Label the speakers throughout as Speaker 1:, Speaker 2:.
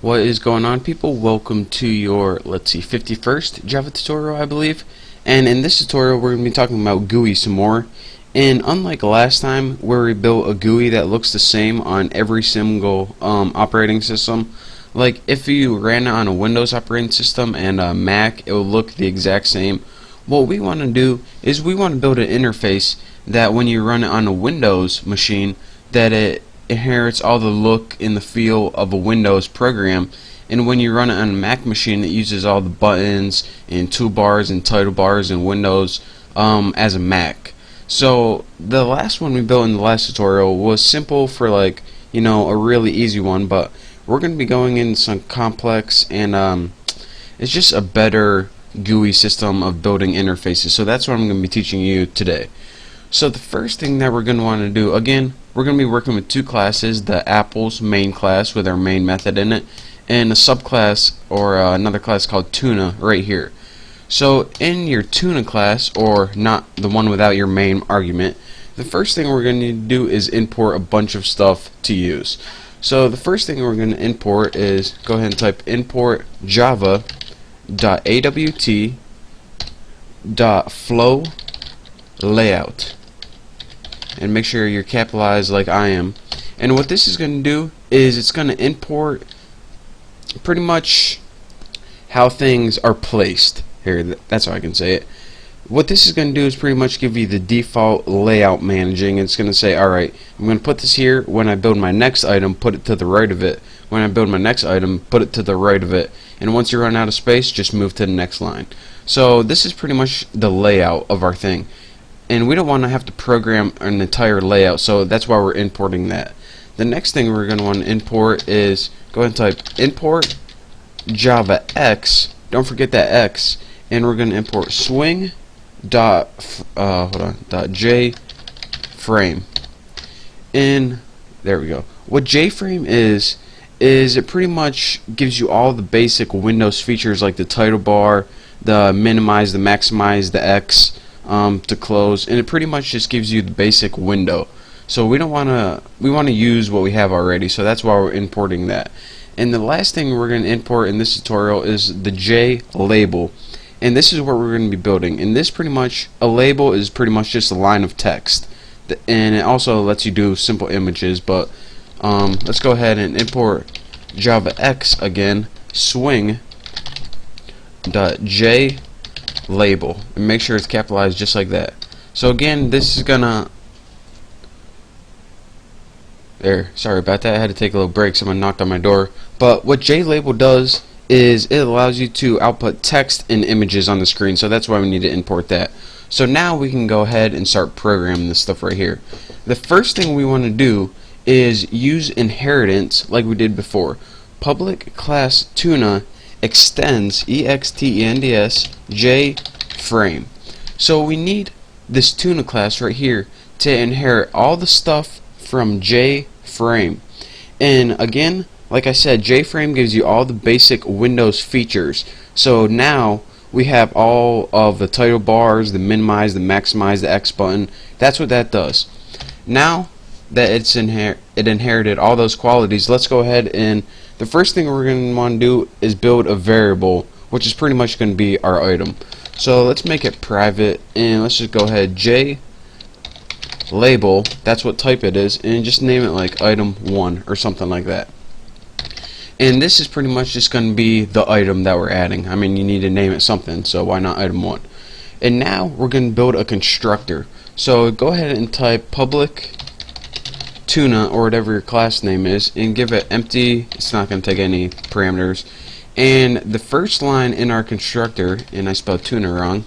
Speaker 1: What is going on, people? Welcome to your, 51st Java tutorial, I believe. And in this tutorial we're going to be talking about GUI some more. And unlike last time where we built a GUI that looks the same on every single operating system, like if you ran it on a Windows operating system and a Mac, it will look the exact same. What we want to do is we want to build an interface that when you run it on a Windows machine, that it inherits all the look and the feel of a Windows program, and when you run it on a Mac machine, it uses all the buttons and toolbars and title bars and windows as a Mac. So the last one we built in the last tutorial was simple for a really easy one, but we're going to be going into some complex, and it's just a better GUI system of building interfaces. So that's what I'm going to be teaching you today. So the first thing that we're going to want to do, again, we're going to be working with two classes: the Apple's main class with our main method in it, and a subclass or another class called Tuna right here. So in your Tuna class, or not the one without your main argument, the first thing we're going to need to do is import a bunch of stuff to use. So the first thing we're going to import is, go ahead and type import java.awt.flow layout, and make sure you're capitalized like I am. And what this is going to do is it's going to import pretty much how things are placed here. That's how I can say it. What this is going to do is pretty much give you the default layout managing. It's going to say, alright, I'm going to put this here. When I build my next item, put it to the right of it. When I build my next item, put it to the right of it. And once you run out of space, just move to the next line. So this is pretty much the layout of our thing. And we don't want to have to program an entire layout, so that's why we're importing that. The next thing we're going to want to import is, go ahead and type import javax, don't forget that X, and we're going to import swing dot Jframe. And there we go. What Jframe is it pretty much gives you all the basic Windows features like the title bar, the minimize, the maximize, the X, to close, and it pretty much just gives you the basic window. So we want to use what we have already, so that's why we're importing that. And the last thing we're going to import in this tutorial is the J label, and this is what we're going to be building. And this pretty much, a label is pretty much just a line of text, and it also lets you do simple images. But let's go ahead and import javax again, swing dot J label, and make sure it's capitalized just like that. So again, this is gonna, sorry about that, I had to take a little break, someone knocked on my door. But what JLabel does is it allows you to output text and images on the screen, so that's why we need to import that. So now we can go ahead and start programming this stuff right here. The first thing we want to do is use inheritance like we did before. Public class tuna extends extends Jframe. So we need this tuna class right here to inherit all the stuff from Jframe. And again, like I said, Jframe gives you all the basic Windows features. So now we have all of the title bars, the minimize, the maximize, the X button. That's what that does. Now that it inherited all those qualities, let's go ahead, and the first thing we're going to want to do is build a variable, which is pretty much going to be our item. So let's make it private, and let's just go ahead, J label, that's what type it is, and just name it like item 1 or something like that. And this is pretty much just going to be the item that we're adding. I mean, you need to name it something, so why not item 1? And now we're going to build a constructor. So go ahead and type public tuna, or whatever your class name is, and give it empty. It's not going to take any parameters. And the first line in our constructor, and I spelled tuna wrong,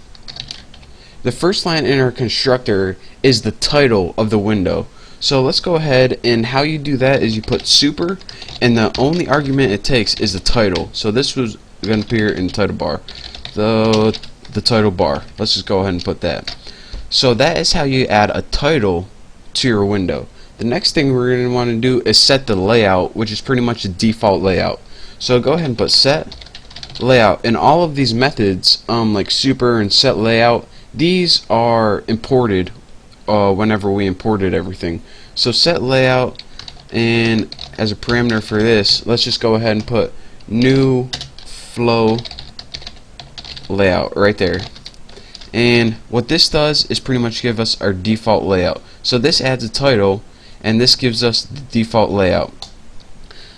Speaker 1: the first line in our constructor is the title of the window. So let's go ahead, and how you do that is you put super, and the only argument it takes is the title. So this was going to appear in the title bar, the title bar. Let's just go ahead and put that. So that is how you add a title to your window. The next thing we're going to want to do is set the layout, which is pretty much the default layout. So go ahead and put set layout, and all of these methods, like super and set layout, these are imported whenever we imported everything. So set layout, and as a parameter for this, let's just go ahead and put new flow layout right there. And what this does is pretty much give us our default layout. So this adds a title, and this gives us the default layout.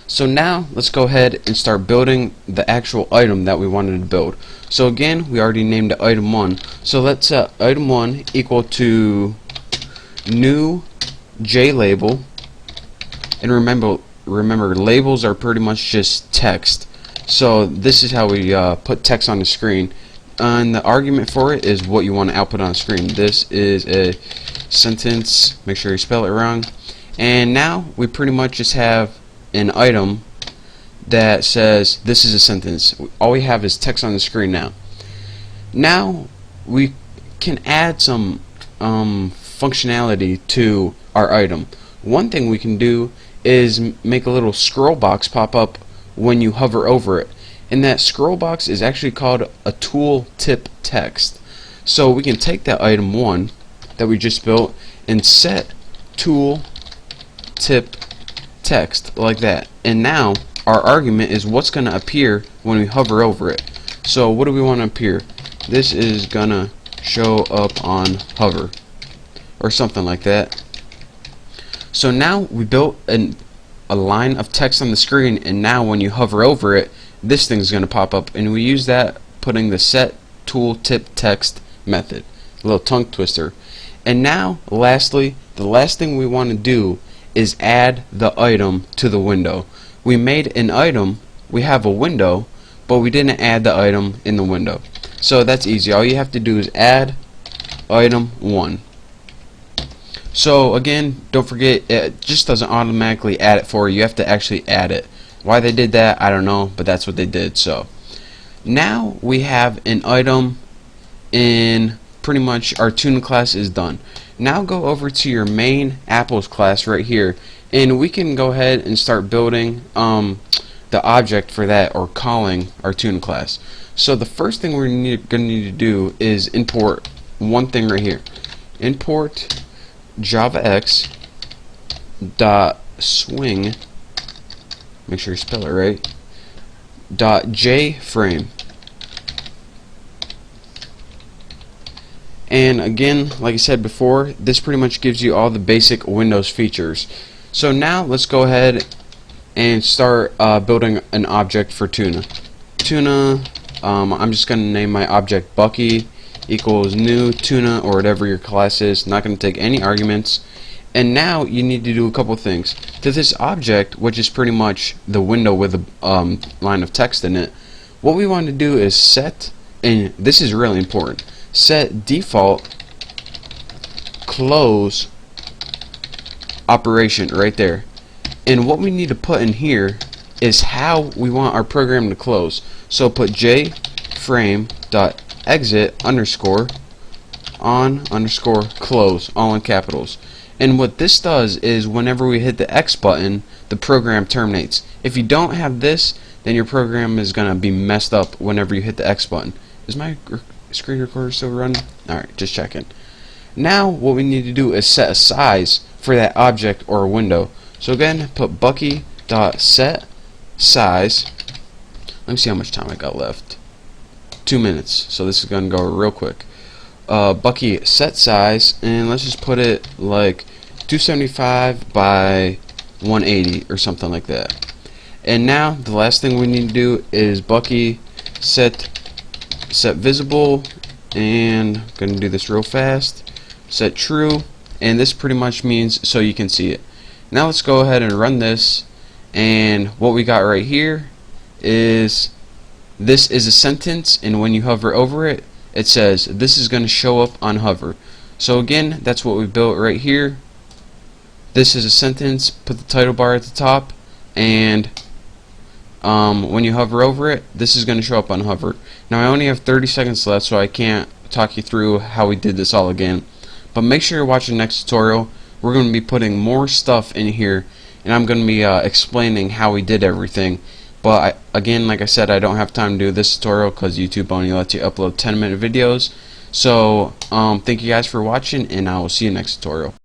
Speaker 1: So now let's go ahead and start building the actual item that we wanted to build. So again, we already named it item 1. So let's set item 1 equal to new J label. And remember labels are pretty much just text. So this is how we put text on the screen. And the argument for it is what you want to output on the screen. This is a sentence. Make sure you spell it wrong. And now we pretty much just have an item that says this is a sentence. All we have is text on the screen now. Now we can add some functionality to our item. One thing we can do is make a little scroll box pop up when you hover over it. And that scroll box is actually called a tool tip text. So we can take that item 1 that we just built and set tool tip text like that. And now our argument is what's going to appear when we hover over it. So what do we want to appear? This is going to show up on hover or something like that. So now we built a line of text on the screen, and now when you hover over it, this thing's going to pop up, and we use that putting the set tooltip text method. A little tongue twister. And now lastly, the last thing we want to do is add the item to the window. We made an item, we have a window, but we didn't add the item in the window. So that's easy. All you have to do is add item 1. So again, don't forget, it just doesn't automatically add it for you. You have to actually add it. Why they did that, I don't know, but that's what they did. So now we have an item in pretty much our tuna class is done. Now go over to your main apples class right here, and we can go ahead and start building the object for that, or calling our tuna class. So the first thing we're going to need to do is import one thing right here. Import javax dot swing, make sure you spell it right, dot Jframe. And again, like I said before, this pretty much gives you all the basic Windows features. So now let's go ahead and start building an object for tuna. Tuna, I'm just going to name my object Bucky equals new tuna, or whatever your class is. Not going to take any arguments. And now you need to do a couple things to this object, which is pretty much the window with a line of text in it. What we want to do is set, and this is really important, set default close operation right there. And what we need to put in here is how we want our program to close. So put jframe dot exit underscore on underscore close, all in capitals. And what this does is whenever we hit the X button, the program terminates. If you don't have this, then your program is going to be messed up whenever you hit the X button. Is my screen recorder still running? Alright, just checking. Now what we need to do is set a size for that object or window. So again, put Bucky.set size. Let me see how much time I got left. 2 minutes. So this is going to go real quick. Bucky set size, and let's just put it like 275 by 180 or something like that. And now the last thing we need to do is Bucky set visible, and I'm gonna do this real fast. Set true, and this pretty much means so you can see it. Now let's go ahead and run this, and what we got right here is this is a sentence, and when you hover over it, it says this is going to show up on hover. So again, that's what we built right here. This is a sentence, put the title bar at the top, and when you hover over it, this is going to show up on hover. Now I only have 30 seconds left, so I can't talk you through how we did this all again, but make sure you're watching the next tutorial. We're going to be putting more stuff in here, and I'm going to be explaining how we did everything. But again, like I said, I don't have time to do this tutorial because YouTube only lets you upload 10-minute videos. So thank you guys for watching, and I will see you next tutorial.